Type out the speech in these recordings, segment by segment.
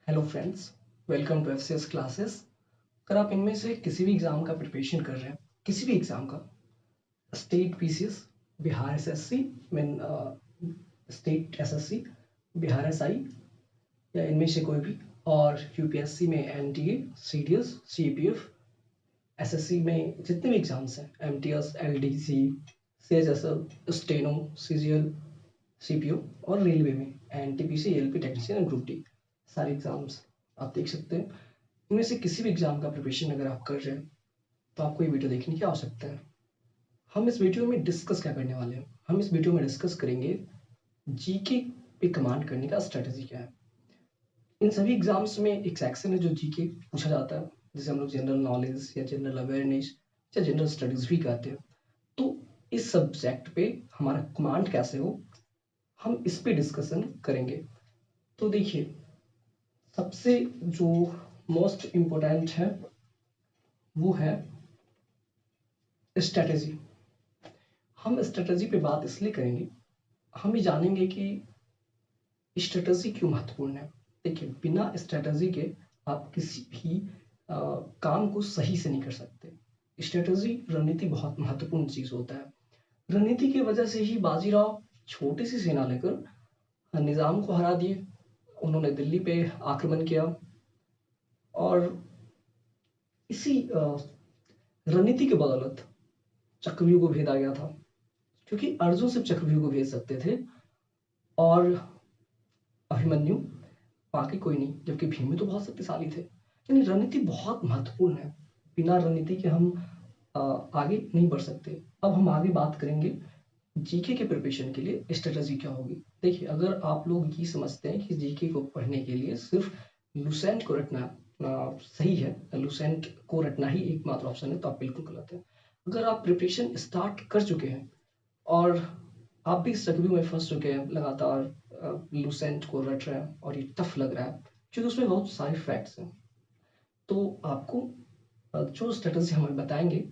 Hello friends, welcome to FCS classes. अगर आप इनमें से किसी भी एग्ज़ाम का प्रिपरेशन कर रहे हैं, किसी भी एग्ज़ाम का, state PCS, Bihar SSC, mean state SSC, Bihar SI या इनमें से कोई भी, और यूपीएससी में एनटीए, सीडीएस, सीपीएफ, एसएससी में जितने भी एग्ज़ाम्स हैं, MTS, LDC, CHSL, steno, CGL, CPO, और रेलवे में NTPC, LP technician, group D, सारे एग्ज़ाम्स आप देख सकते हैं। इनमें से किसी भी एग्ज़ाम का प्रिपरेशन अगर आप कर रहे हैं तो आपको ये वीडियो देखने की आवश्यकता है। हम इस वीडियो में डिस्कस क्या करने वाले हैं? हम इस वीडियो में डिस्कस करेंगे जीके पे कमांड करने का स्ट्रेटजी क्या है। इन सभी एग्जाम्स में एक सेक्शन है जो जीके पूछा जाता है, जिसे हम लोग जनरल नॉलेज या जनरल अवेयरनेस या जनरल स्टडीज भी कहते हैं। तो इस सब्जेक्ट पे हमारा कमांड कैसे हो, हम इस पे डिस्कशन करेंगे। तो देखिए, सबसे जो मोस्ट इम्पोर्टेंट है वो है स्ट्रेटजी। हम स्ट्रेटजी पे बात इसलिए करेंगे, हम ये जानेंगे कि स्ट्रेटजी क्यों महत्वपूर्ण है। देखिए, बिना स्ट्रेटजी के आप किसी भी काम को सही से नहीं कर सकते। स्ट्रेटजी, रणनीति बहुत महत्वपूर्ण चीज होता है। रणनीति की वजह से ही बाजीराव छोटी सी सेना लेकर निजाम को हरा दिए। उन्होंने दिल्ली पे आक्रमण किया और इसी रणनीति के बदौलत चक्रव्यूह को भेदा गया था, क्योंकि अर्जुन सिर्फ चक्रव्यूह को भेज सकते थे और अभिमन्यु, बाकी कोई नहीं, जबकि भीम तो बहुत शक्तिशाली थे। यानी रणनीति बहुत महत्वपूर्ण है। बिना रणनीति के हम आगे नहीं बढ़ सकते। अब हम आगे बात करेंगे जीके के प्रिपरेशन के लिए स्ट्रेटजी क्या होगी। देखिए, अगर आप लोग ये समझते हैं कि जीके को पढ़ने के लिए सिर्फ लुसेंट को रटना सही है, लुसेंट को रटना ही एकमात्र ऑप्शन है, तो आप बिल्कुल गलत है। अगर आप प्रिपरेशन स्टार्ट कर चुके हैं और आप भी चक्रव्यूह में फंस चुके हैं, लगातार लुसेंट को रट रहे हैं और ये टफ लग रहा है क्योंकि उसमें बहुत सारे फैक्ट्स हैं, तो आपको जो स्ट्रेटजी हमें बताएंगे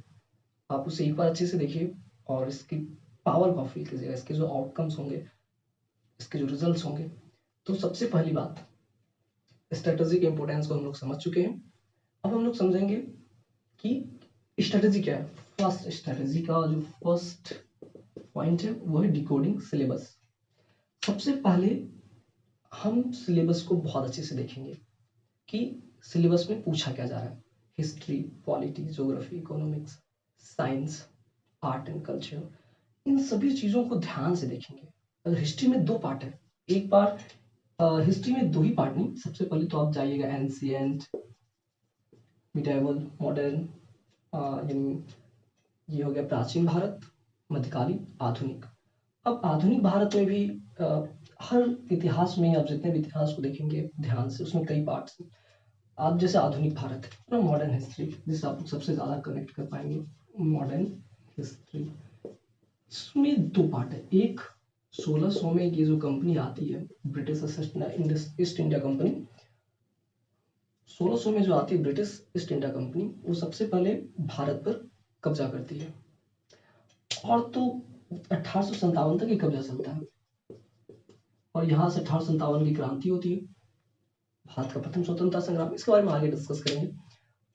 आप उसे एक बार अच्छे से देखिए और इसकी पावर को फील कीजिएगा, इसके जो आउटकम्स होंगे, इसके जो रिजल्ट्स होंगे। तो सबसे पहली बात, स्ट्रेटजी के इंपॉर्टेंस को हम लोग समझ चुके हैं। अब हम लोग समझेंगे कि स्ट्रेटजी क्या है। फर्स्ट स्ट्रेटजी का जो फर्स्ट पॉइंट है वो है डिकोडिंग सिलेबस। सबसे पहले हम सिलेबस को बहुत अच्छे से देखेंगे कि सिलेबस में पूछा क्या जा रहा है। History, polity, geography, economics, science, art and culture, इन सभी चीज़ों को ध्यान से देखेंगे। अगर हिस्ट्री में दो पार्ट है, एक बार हिस्ट्री में दो ही पार्ट नहीं, सबसे पहले तो आप जाइएगा एंशिएंट, मिडाइवल, मॉडर्न, यानी ये हो गया प्राचीन भारत, मध्यकालीन, आधुनिक। अब आधुनिक भारत में भी हर इतिहास में आप जितने भी इतिहास को देखेंगे ध्यान से, उसमें कई पार्ट्स हैं। आप जैसे आधुनिक भारत है, मॉडर्न हिस्ट्री, जिससे आप सबसे ज़्यादा कनेक्ट कर पाएंगे, मॉडर्न हिस्ट्री। इसमें दो पार्ट है। एक 1600 में ये जो कंपनी आती है, ब्रिटिश ईस्ट इंडिया कंपनी, 1600 में जो आती है ब्रिटिश ईस्ट इंडिया कंपनी, वो सबसे पहले भारत पर कब्जा करती है और तो 1857 तक ये कब्जा चलता है और यहाँ से 1857 की क्रांति होती है, भारत का प्रथम स्वतंत्रता संग्राम। इसके बारे में आगे डिस्कस करेंगे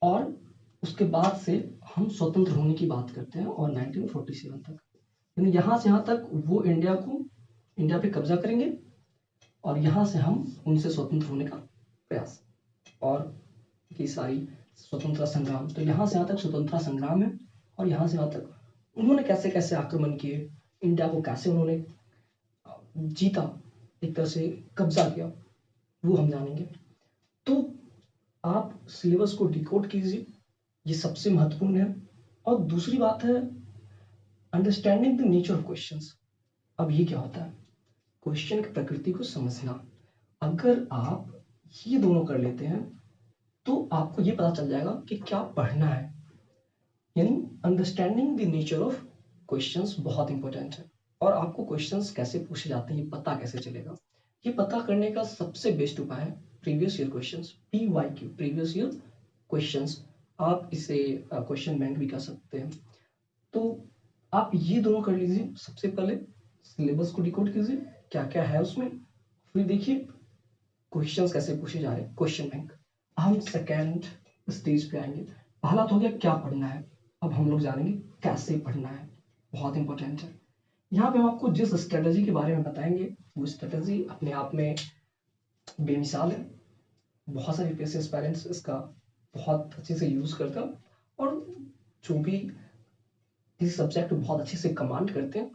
और उसके बाद से हम स्वतंत्र होने की बात करते हैं और 1947 तक, यानी यहाँ से यहाँ तक वो इंडिया पे कब्जा करेंगे और यहाँ से हम उनसे स्वतंत्र होने का प्रयास और की सारी स्वतंत्रता संग्राम। तो यहाँ से यहाँ तक स्वतंत्रता संग्राम है और यहाँ से यहाँ तक उन्होंने कैसे कैसे आक्रमण किए, इंडिया को कैसे उन्होंने जीता, एक तरह से कब्जा किया, वो हम जानेंगे। तो आप सिलेबस को डिकोड कीजिए, ये सबसे महत्वपूर्ण है। और दूसरी बात है understanding the nature of questions. अब ये क्या होता है? क्वेश्चन की प्रकृति को समझना। अगर आप ये दोनों कर लेते हैं तो आपको ये पता चल जाएगा कि क्या पढ़ना है। यानी understanding the nature of questions बहुत इंपॉर्टेंट है। और आपको क्वेश्चंस कैसे पूछे जाते हैं ये पता कैसे चलेगा? ये पता करने का सबसे बेस्ट उपाय है previous year questions, PYQ, previous year questions. आप इसे क्वेश्चन बैंक भी कह सकते हैं। तो आप ये दोनों कर लीजिए। सबसे पहले सिलेबस को डिकोड कीजिए, क्या क्या है उसमें, फिर देखिए क्वेश्चंस कैसे पूछे जा रहे हैं, क्वेश्चन बैंक। हम सेकेंड स्टेज पे आएंगे। पहला तो हो गया क्या पढ़ना है, अब हम लोग जानेंगे कैसे पढ़ना है, बहुत इंपॉर्टेंट है। यहाँ पे हम आपको जिस स्ट्रेटजी के बारे में बताएंगे वो स्ट्रेटजी अपने आप में बेमिसाल है। बहुत सारे यूपीएससी एस्पायरेंट्स इसका बहुत अच्छे से यूज करते हैं, और जो भी किसी सब्जेक्ट को बहुत अच्छे से कमांड करते हैं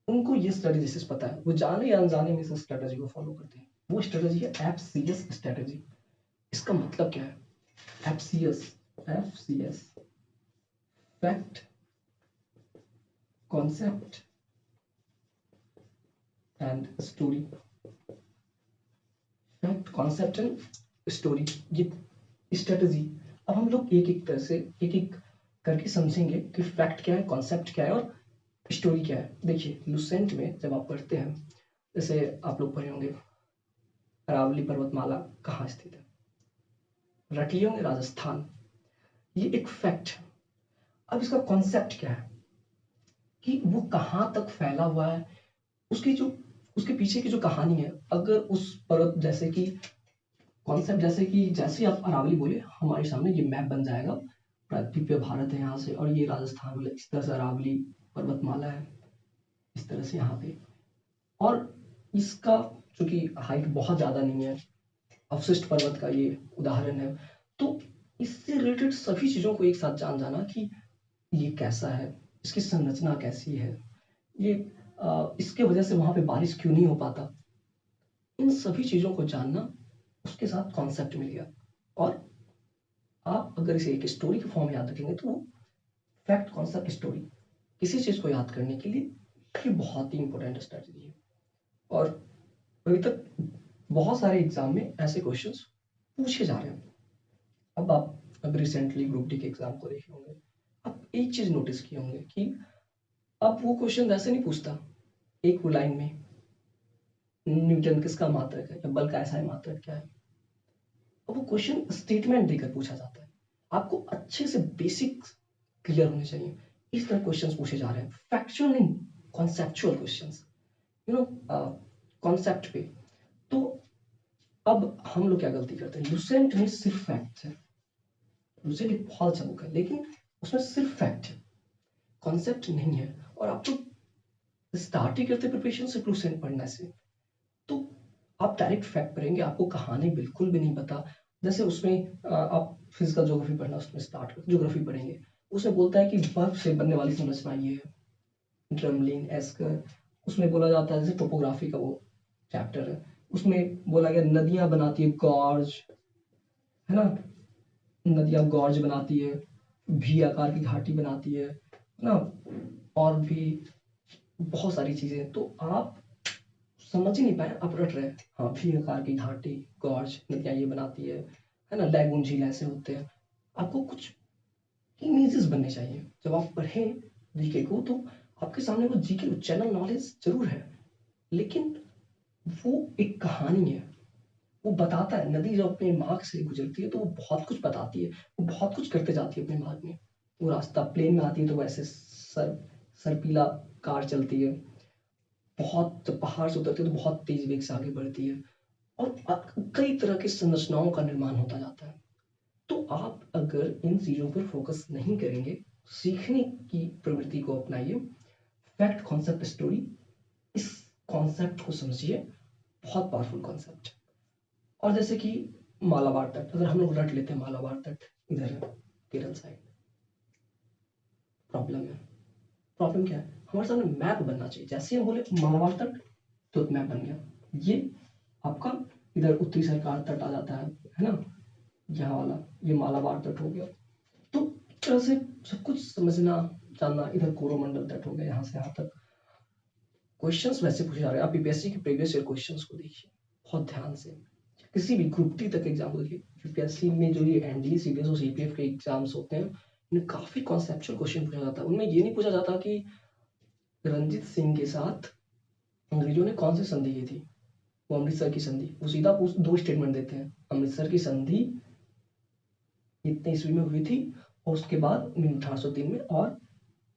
उनको ये स्ट्रेटजी पता है, वो जाने या अनजाने में इस स्ट्रेटजी को फॉलो करते हैं। वो स्ट्रेटजी है एफसीएस स्ट्रेटजी। इसका मतलब क्या है? FCS, FCS fact, concept and story. Fact, concept and story, ये स्ट्रेटजी। अब हम लोग एक एक तरह से एक एक करके समझेंगे कि फैक्ट क्या है, कॉन्सेप्ट क्या है और स्टोरी क्या है। देखिए लुसेंट में जब आप पढ़ते हैं, जैसे आप लोग पढ़े होंगे अरावली पर्वतमाला कहाँ स्थित है, रटली होंगे राजस्थान। ये एक फैक्ट है। अब इसका कॉन्सेप्ट क्या है कि वो कहाँ तक फैला हुआ है, उसकी जो उसके पीछे की जो कहानी है। अगर उस पर्वत, जैसे कि कॉन्सेप्ट, जैसे कि जैसे आप अरावली बोले हमारे सामने ये मैप बन जाएगा, पृथ्वी पे भारत है यहाँ से, और ये राजस्थान वाला इस तरह से अरावली पर्वतमाला है इस तरह से यहाँ पे। और इसका चूंकि हाइट बहुत ज़्यादा नहीं है, अवशिष्ट पर्वत का ये उदाहरण है, तो इससे रिलेटेड सभी चीज़ों को एक साथ जान जाना कि ये कैसा है, इसकी संरचना कैसी है, ये इसके वजह से वहाँ पे बारिश क्यों नहीं हो पाता, इन सभी चीज़ों को जानना उसके साथ कॉन्सेप्ट मिल गया। और आप अगर इसे एक स्टोरी के फॉर्म में याद रखेंगे तो फैक्ट, कॉन्सेप्ट, स्टोरी, किसी चीज़ को याद करने के लिए ये बहुत ही इंपॉर्टेंट स्ट्रेटजी है। और अभी तक बहुत सारे एग्जाम में ऐसे क्वेश्चंस पूछे जा रहे हैं। अब आप अभी रिसेंटली ग्रुप डी के एग्जाम को देखे होंगे, आप एक चीज नोटिस किए होंगे कि अब वो क्वेश्चन ऐसे नहीं पूछता एक लाइन में न्यूटन किसका मात्रक है या बल का ऐसा मात्रक क्या है। अब वो क्वेश्चन स्टेटमेंट देकर पूछा जाता है। आपको अच्छे से बेसिक क्लियर होने चाहिए। इस तरह क्वेश्चंस पूछे जा रहे हैं, फैक्चुअल नहीं, conceptual questions, you know, concept पे। तो अब हम लोग क्या गलती करते हैं, लुसेंट में सिर्फ फैक्ट है। लुसेंट एक बहुत अच्छा बुक है लेकिन उसमें सिर्फ फैक्ट है, कॉन्सेप्ट नहीं है। और आप तो स्टार्ट ही करते प्रिपरेशन से लुसेंट पढ़ने से, तो आप डायरेक्ट फैक्ट पढ़ेंगे, आपको कहानी बिल्कुल भी नहीं पता। जैसे उसमें आप फिजिकल ज्योग्राफी पढ़ना, उसमें स्टार्ट कर ज्योग्राफी पढ़ेंगे, उसमें बोलता है कि बर्फ से बनने वाली संरचना ये है, ड्रमलिन, एस्कर। उसमें बोला जाता है, जैसे टोपोग्राफी का वो चैप्टर है, उसमें बोला गया नदियां बनाती है गॉर्ज, है ना, नदियां गॉर्ज बनाती है, भी आकार की घाटी बनाती है ना, और भी बहुत सारी चीजें। तो आप समझ ही नहीं पाए, आप रट रहे हैं, हाँ भी आकार की घाटी, गॉर्ज, नदियां ये बनाती है ना, लैगून झील ऐसे होते हैं। आपको कुछ इमेजेस बनने चाहिए जब आप पढ़ें जीके को, तो आपके सामने वो जीके जनरल नॉलेज जरूर है, लेकिन वो एक कहानी है। वो बताता है, नदी जब अपने मार्ग से गुजरती है तो वो बहुत कुछ बताती है, वो बहुत कुछ करते जाती है अपने मार्ग में। वो रास्ता प्लेन में आती है तो वैसे सरपीला कार चलती है, बहुत जब पहाड़ से उतरती है तो बहुत तेज वेग से आगे बढ़ती है, और कई तरह की संरचनाओं का निर्माण होता जाता है। तो आप अगर इन चीजों पर फोकस नहीं करेंगे, सीखने की प्रवृत्ति को अपनाइए, फैक्ट, कॉन्सेप्ट, स्टोरी, इस कॉन्सेप्ट को समझिए, बहुत पावरफुल कॉन्सेप्ट। और जैसे कि मालाबार तट, अगर हम लोग रट लेते हैं मालाबार तट इधर है केरल साइड, प्रॉब्लम है। प्रॉब्लम क्या है, हमारे सामने मैप बनना चाहिए। जैसे हम बोले मालाबार तट तो मैप बन गया, ये आपका इधर उत्तरी सरकार तट आ जाता है ना, यहाँ वाला ये मालाबार तट हो गया। तो इस तरह से सब कुछ समझना जानना, इधर कोरोमंडल तट हो गया, यहाँ से यहाँ तक। क्वेश्चंस वैसे पूछे जा रहे हैं, आप यूपीएससी के प्रीवियस ईयर क्वेश्चंस को देखिए बहुत ध्यान से, किसी भी ग्रुप डी तक एग्जाम को देखिए। यूपीएससी में जो ये एनडीए, सीडीएस और सीपीएफ के एग्जाम्स होते हैं, इनमें काफी कॉन्सेप्चुअल क्वेश्चन पूछा जाता है। उनमें ये नहीं पूछा जाता कि रंजीत सिंह के साथ अंग्रेजों ने कौन सी संधि की थी, वो अमृतसर की संधि। वो सीधा दो स्टेटमेंट देते हैं, अमृतसर की संधि इतने ईस्वी में हुई थी, और उसके बाद 1803 में, और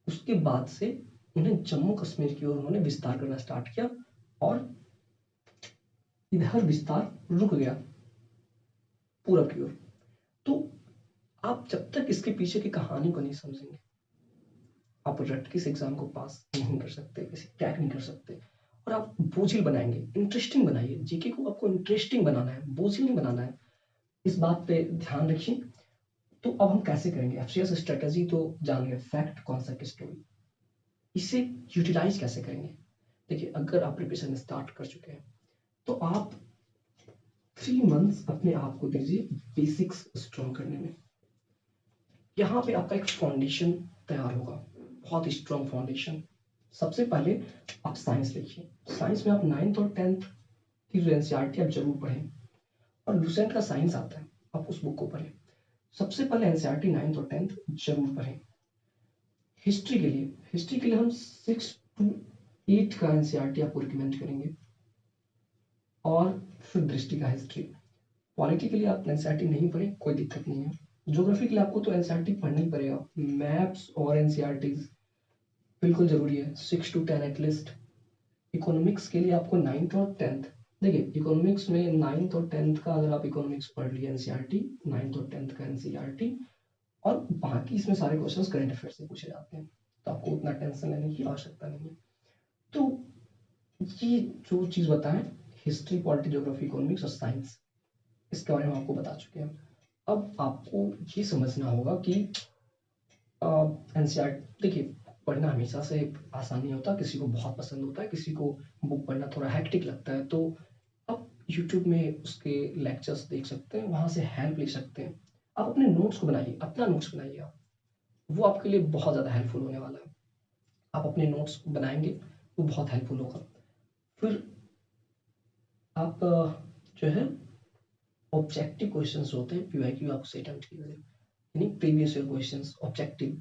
उसके बाद से उन्हें जम्मू कश्मीर की ओर उन्होंने विस्तार करना स्टार्ट किया, और इधर विस्तार रुक गया पूरब की ओर। तो आप जब तक इसके पीछे की कहानी को नहीं समझेंगे, आप रट के इस एग्जाम को पास नहीं कर सकते, इसे क्रैक नहीं कर सकते। और आप बोझिल बनाएंगे, इंटरेस्टिंग बनाइए। जीके को आपको इंटरेस्टिंग बनाना है, बोझिल नहीं बनाना है। इस बात पे ध्यान रखिए। तो अब हम कैसे करेंगे एफसीएस स्ट्रेटजी? तो जान गए, फैक्ट कॉन्सेप्ट स्टोरी। इसे यूटिलाइज कैसे करेंगे? देखिए, अगर आप प्रिपरेशन स्टार्ट कर चुके हैं तो आप 3 मंथ्स अपने आप को दीजिए बेसिक्स स्ट्रॉन्ग करने में। यहाँ पे आपका एक फाउंडेशन तैयार होगा, बहुत स्ट्रॉन्ग फाउंडेशन। सबसे पहले आप साइंस लिखिए। साइंस में आप 9th और 10th की जो एनसीईआरटी आप जरूर पढ़ें, और लुसेंट का साइंस आता है, आप उस बुक को पढ़ें। सबसे पहले एनसीईआरटी 9th और 10th जरूर पढ़ें। हिस्ट्री के लिए हम 6 to 8 का एनसीईआरटी आपको रिकमेंड करेंगे, और फिर दृष्टि का हिस्ट्री। पॉलिटी के लिए आप एनसीईआरटी नहीं पढ़ें, कोई दिक्कत नहीं है। ज्योग्राफी के लिए आपको तो एनसीईआरटी पढ़ना ही पड़ेगा। मैप्स और एनसीईआरटीज बिल्कुल जरूरी है, 6 to 10 एटलीस्ट। इकोनॉमिक्स के लिए आपको 9th और 10th, देखिए इकोनॉमिक्स में 9th और 10th का अगर आप इकोनॉमिक्स पढ़ लिए एनसीईआरटी, 9th और 10th का एनसीईआरटी, और बाकी इसमें सारे क्वेश्चंस करंट अफेयर से पूछे जाते हैं, तो आपको उतना टेंशन लेने की आवश्यकता नहीं है। तो ये जो चीज़ बताएं, हिस्ट्री, पॉलिटी, ज्योग्राफी, इकोनॉमिक्स और साइंस, इसके बारे में आपको बता चुके हैं। अब आपको ये समझना होगा कि एनसीईआरटी, देखिए पढ़ना हमेशा से आसान नहीं होता, किसी को बहुत पसंद होता है, किसी को बुक पढ़ना थोड़ा हेक्टिक लगता है। तो आप यूट्यूब में उसके लेक्चर्स देख सकते हैं, वहाँ से हेल्प ले सकते हैं। आप अपने नोट्स को बनाइए, अपना नोट्स बनाइए आप, वो आपके लिए बहुत ज़्यादा हेल्पफुल होने वाला है। आप अपने नोट्स बनाएंगे, वो बहुत हेल्पफुल होगा। फिर आप जो है ऑब्जेक्टिव क्वेश्चंस होते हैं, पीवाईक्यू, आप उसे अटेम्प्ट कीजिए, यानी प्रीवियस ईयर क्वेश्चंस ऑब्जेक्टिव।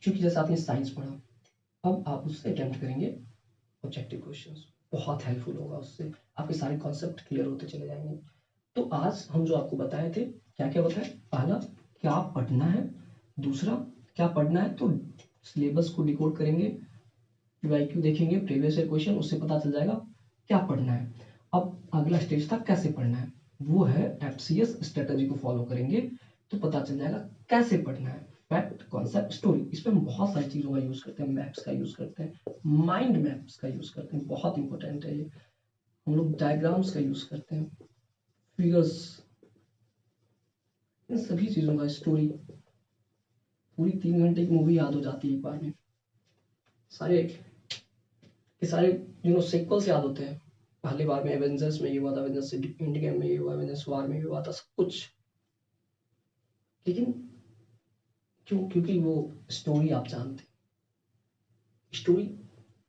क्योंकि जैसे आपने साइंस पढ़ा, अब आप उससे अटेम्प्ट करेंगे ऑब्जेक्टिव क्वेश्चंस, बहुत हेल्पफुल होगा। उससे आपके सारे कॉन्सेप्ट क्लियर होते चले जाएंगे। तो आज हम जो आपको बताए थे, क्या क्या बताए? पहला, क्या पढ़ना है। दूसरा, क्या पढ़ना है तो सिलेबस को डिकोड करेंगे, पीवाईक्यू देखेंगे, प्रीवियस ईयर क्वेश्चन, उससे पता चल जाएगा क्या पढ़ना है। अब अगला स्टेज था कैसे पढ़ना है, वो है एफसीएस स्ट्रेटजी को फॉलो करेंगे तो पता चल जाएगा कैसे पढ़ना है। फैक्ट, कॉन्सेप्ट, स्टोरी, इसमें हम बहुत सारी चीज़ों का यूज़ करते हैं। मैप्स का यूज़ करते हैं, माइंड मैप्स का यूज़ करते हैं, बहुत इंपॉर्टेंट है ये। हम लोग डायग्राम्स का यूज़ करते हैं, फिगर्स, इन सभी चीज़ों का। स्टोरी, पूरी 3 घंटे की मूवी याद हो जाती है एक बार में। सारे के सारे सीक्वल्स याद होते हैं। पहली बार में एवेंजर्स में ये हुआ था, एवेंजर्स एंड गेम में ये हुआ, एवेंजर्स वार में ये हुआ था, सब कुछ। लेकिन क्यों? क्योंकि वो स्टोरी आप जानते हैं, स्टोरी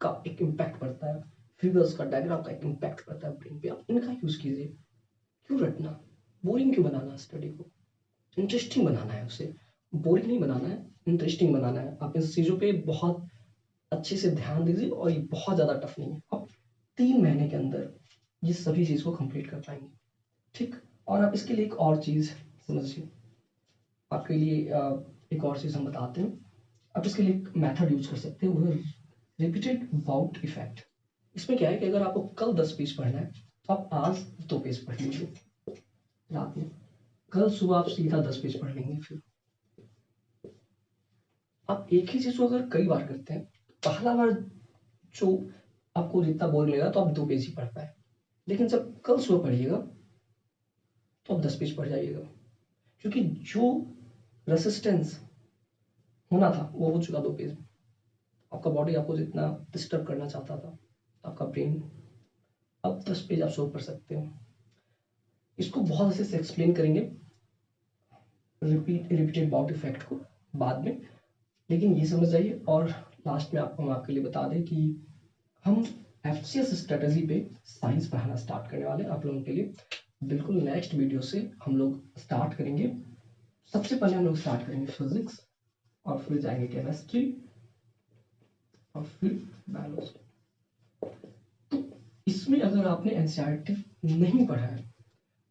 का एक इम्पैक्ट पड़ता है, फिगर्स का, डायग्राम का एक इम्पैक्ट पड़ता है ब्रेन पे। आप इनका यूज कीजिए। क्यों रटना, बोरिंग क्यों बनाना? स्टडी को इंटरेस्टिंग बनाना है, उसे बोरिंग नहीं बनाना है, इंटरेस्टिंग बनाना है। आप इन चीज़ों पे बहुत अच्छे से ध्यान दीजिए, और ये बहुत ज़्यादा टफ नहीं है। आप 3 महीने के अंदर ये सभी चीज़ को कंप्लीट कर पाएंगे, ठीक। और आप इसके लिए एक और चीज़ समझिए, आपके लिए एक और चीज़ हम बताते हैं। आप इसके लिए एक मेथड यूज कर सकते हैं, वो है रिपीटेड बाउट इफेक्ट। इसमें क्या है कि अगर आपको कल 10 पेज पढ़ना है तो आप आज 2 पेज पढ़ लीजिए रात में, कल सुबह आप सीधा 10 पेज पढ़ लेंगे। फिर आप एक ही चीज़ को अगर कई बार करते हैं, पहला बार जो आपको जितना बोर लगेगा तो आप 2 पेज ही पढ़ पाए, लेकिन जब कल सुबह पढ़िएगा तो आप 10 पेज पढ़ जाइएगा, क्योंकि जो रेसिस्टेंस होना था वो हो चुका 2 पेज में। आपका बॉडी आपको जितना डिस्टर्ब करना चाहता था, आपका ब्रेन, अब 10 पेज आप सॉल्व कर सकते हो। इसको बहुत अच्छे से एक्सप्लेन करेंगे, रिपीटेड बाउट इफेक्ट को बाद में, लेकिन ये समझ जाइए। और लास्ट में हम आपके लिए बता दें कि हम एफसीएस स्ट्रेटजी पे साइंस पढ़ाना स्टार्ट करने वाले हैं आप लोगों के लिए। बिल्कुल नेक्स्ट वीडियो से हम लोग स्टार्ट करेंगे। सबसे पहले हम लोग स्टार्ट करेंगे फिजिक्स, और फिर जाएंगे केमिस्ट्री, और फिर बायोलॉजी। तो इसमें अगर आपने एनसीईआरटी नहीं पढ़ा है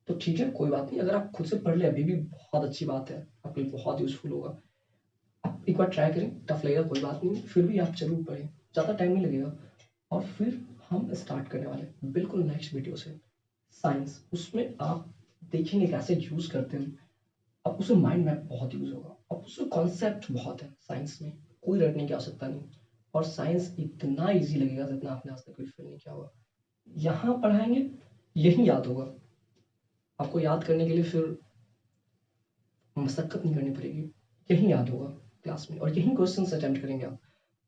तो ठीक है, कोई बात नहीं। अगर आप खुद से पढ़ ले अभी भी बहुत अच्छी बात है, आपके लिए बहुत यूजफुल होगा। आप एक बार ट्राई करें, टफ लगेगा कोई बात नहीं, फिर भी आप जरूर पढ़ें, ज़्यादा टाइम नहीं लगेगा। और फिर हम स्टार्ट करने वाले हैं बिल्कुल नेक्स्ट वीडियो से। साइंस, उसमें आप देखेंगे कैसे यूज़ करते हैं। अब उसमें माइंड मैप बहुत यूज़ होगा। अब उसमें कॉन्सेप्ट बहुत है साइंस में, कोई रटने की आवश्यकता नहीं। और साइंस इतना ईज़ी लगेगा जितना आपने आज तक कभी फ़ील नहीं किया होगा। यहाँ पढ़ाएँगे, यही याद होगा। आपको याद करने के लिए फिर मशक्कत नहीं करनी पड़ेगी, यही याद होगा क्लास में, और यही क्वेश्चंस अटेम्प्ट करेंगे आप।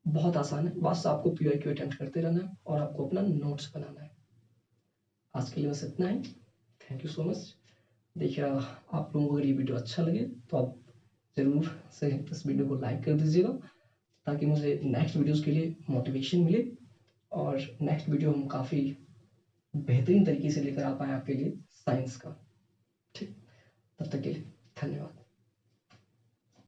बहुत आसान है, बस आपको पीवाईक्यू अटेम्प्ट करते रहना है और आपको अपना नोट्स बनाना है। आज के लिए बस इतना ही। Thank you so much. देखिए, आप लोगों को अगर ये वीडियो अच्छा लगे तो आप ज़रूर से इस वीडियो को लाइक कर दीजिएगा, ताकि मुझे नेक्स्ट वीडियोज़ के लिए मोटिवेशन मिले और नेक्स्ट वीडियो हम काफ़ी बेहतरीन तरीके से लेकर आ पाएँ आपके लिए साइंस का। ठीक, तब तक के लिए धन्यवाद।